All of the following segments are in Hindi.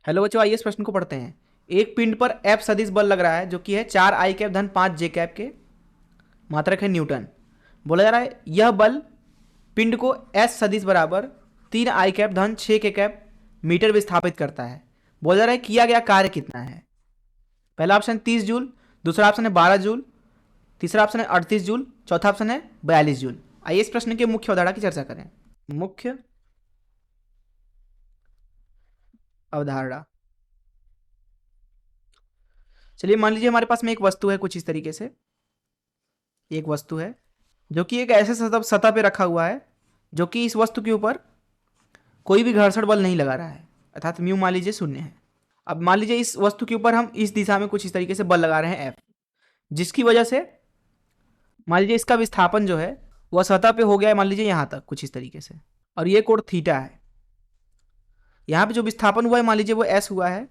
हेलो बच्चों, आइए इस प्रश्न को पढ़ते हैं। एक पिंड पर F सदिश बल लग रहा है जो कि है 4 I कैप धन 5 J कैप के, मात्रक है न्यूटन। बोला जा रहा है यह बल पिंड को S सदिश बराबर 3 I कैप धन 6 K कैप मीटर विस्थापित करता है। बोला जा रहा है किया गया कार्य कितना है। पहला ऑप्शन 30 जूल, दूसरा ऑप्शन है 12 जूल, तीसरा ऑप्शन है 38 जूल, चौथा ऑप्शन है 42 जूल। आइए इस प्रश्न के मुख्य अवधारणा की चर्चा करें। मुख्य अवधारणा, चलिए मान लीजिए हमारे पास में एक वस्तु है कुछ इस तरीके से। एक वस्तु है जो कि एक ऐसे सतह पे रखा हुआ है जो कि इस वस्तु के ऊपर कोई भी घर्षण बल नहीं लगा रहा है, अर्थात म्यू मान लीजिए 0 है। अब मान लीजिए इस वस्तु के ऊपर हम इस दिशा में कुछ इस तरीके से बल लगा रहे हैं F, जिसकी वजह से मान लीजिए इसका विस्थापन जो है वह सतह पे हो गया है, मान लीजिए यहाँ तक कुछ इस तरीके से, और ये कोण थीटा है। यहाँ पे जो विस्थापन हुआ है मान लीजिए वो S हुआ है।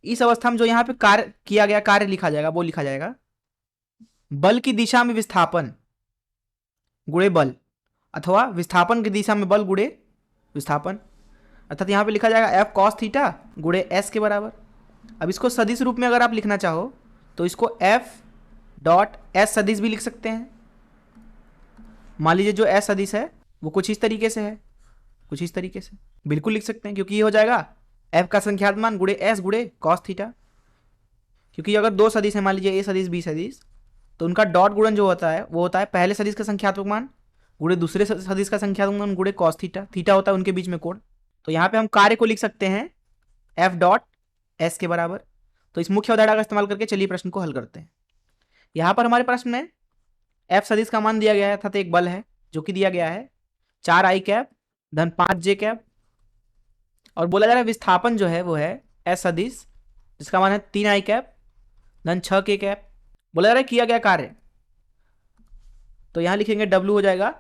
इस अवस्था में जो यहाँ पे कार्य किया गया कार्य लिखा जाएगा, वो लिखा जाएगा बल की दिशा में विस्थापन गुणे बल, अथवा विस्थापन की दिशा में बल गुणे विस्थापन, अर्थात यहाँ पे लिखा जाएगा F cos थीटा गुणे S के बराबर। अब इसको सदिश रूप में अगर आप लिखना चाहो तो इसको F डॉट S सदिश भी लिख सकते हैं। मान लीजिए जो S सदिश है वो कुछ इस तरीके से है, कुछ इस तरीके से बिल्कुल लिख सकते हैं, क्योंकि ये हो जाएगा F का संख्यात्मक मान गुणे S गुणे cos थीटा। क्योंकि अगर दो सदिश है, मान लीजिए A सदिश B सदिश, तो उनका डॉट गुणन जो होता है वो होता है पहले सदिश का संख्यात्मक मान गुणे दूसरे सदिश का संख्यात्मक मान गुणे cos थीटा। थीटा होता है उनके बीच में कोण। तो यहाँ पे हम कार्य को लिख सकते हैं F डॉट S के बराबर। तो इस मुख्य अवधारणा का इस्तेमाल करके चलिए प्रश्न को हल करते हैं। यहाँ पर हमारे प्रश्न में F सदिश का मान दिया गया है, अर्थात एक बल है जो कि दिया गया है 4 I कैप धन 5 J कैप, और बोला जा रहा है विस्थापन जो है वो है S सदिश जिसका मान है 3 I कैप धन 6 K कैप। बोला जा रहा है किया गया कार्य, तो यहां लिखेंगे W हो जाएगा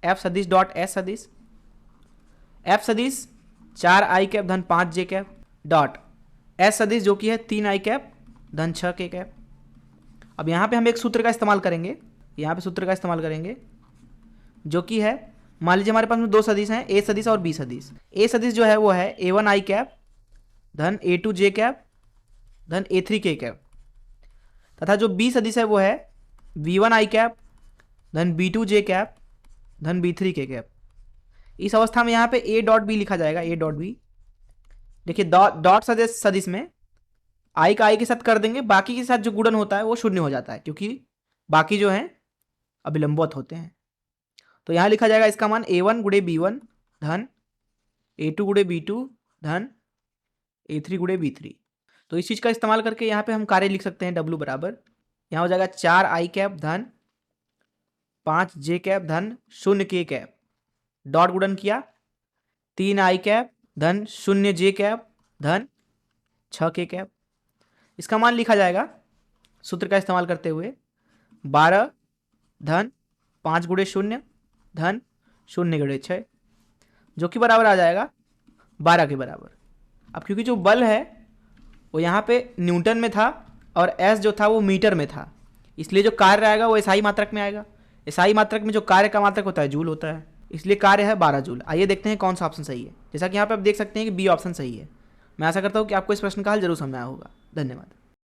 F सदिश डॉट S सदिश, F सदिश 4 I कैप धन 5 J कैप डॉट S सदिश जो कि है 3 I कैप धन 6 K कैप। अब यहाँ पे हम एक सूत्र का इस्तेमाल करेंगे, यहाँ पे सूत्र का इस्तेमाल करेंगे जो कि है, मान लीजिए हमारे पास में दो सदिश हैं A सदिश और B सदिश। A सदिश जो है वो है A1 I कैप धन A2 J कैप धन A3 K कैप, तथा जो B सदिश है वो है V1 I कैप धन B2 J कैप धन B3 K कैप। इस अवस्था में यहाँ पे A डॉट B लिखा जाएगा, A डॉट B। देखिए डॉट सदिश में I का I के साथ कर देंगे, बाकी के साथ जो गुणन होता है वो शून्य हो जाता है, क्योंकि बाकी जो है अभिलंबवत होते हैं। तो यहाँ लिखा जाएगा इसका मान A1 गुणे B1 धन A2 गुणे B2 धन A3 गुणे B3। तो इस चीज़ का इस्तेमाल करके यहाँ पे हम कार्य लिख सकते हैं W बराबर, यहाँ हो जाएगा 4 I कैप धन 5 J कैप धन 0 K कैप, डॉट गुणन किया 3 I कैप धन 0 J कैप धन 6 K कैप। इसका मान लिखा जाएगा सूत्र का इस्तेमाल करते हुए 12 धन 5 गुणे 0 धन 0 गुणे 6, जो कि बराबर आ जाएगा 12 के बराबर। अब क्योंकि जो बल है वो यहाँ पे न्यूटन में था और S जो था वो मीटर में था, इसलिए जो कार्य आएगा वो SI मात्रक में आएगा। SI मात्रक में जो कार्य का मात्रक होता है जूल होता है, इसलिए कार्य है 12 जूल। आइए देखते हैं कौन सा ऑप्शन सही है। जैसा कि यहाँ पे आप देख सकते हैं कि B ऑप्शन सही है। मैं आशा करता हूँ कि आपको इस प्रश्न का हल जरूर समझ आया होगा। धन्यवाद।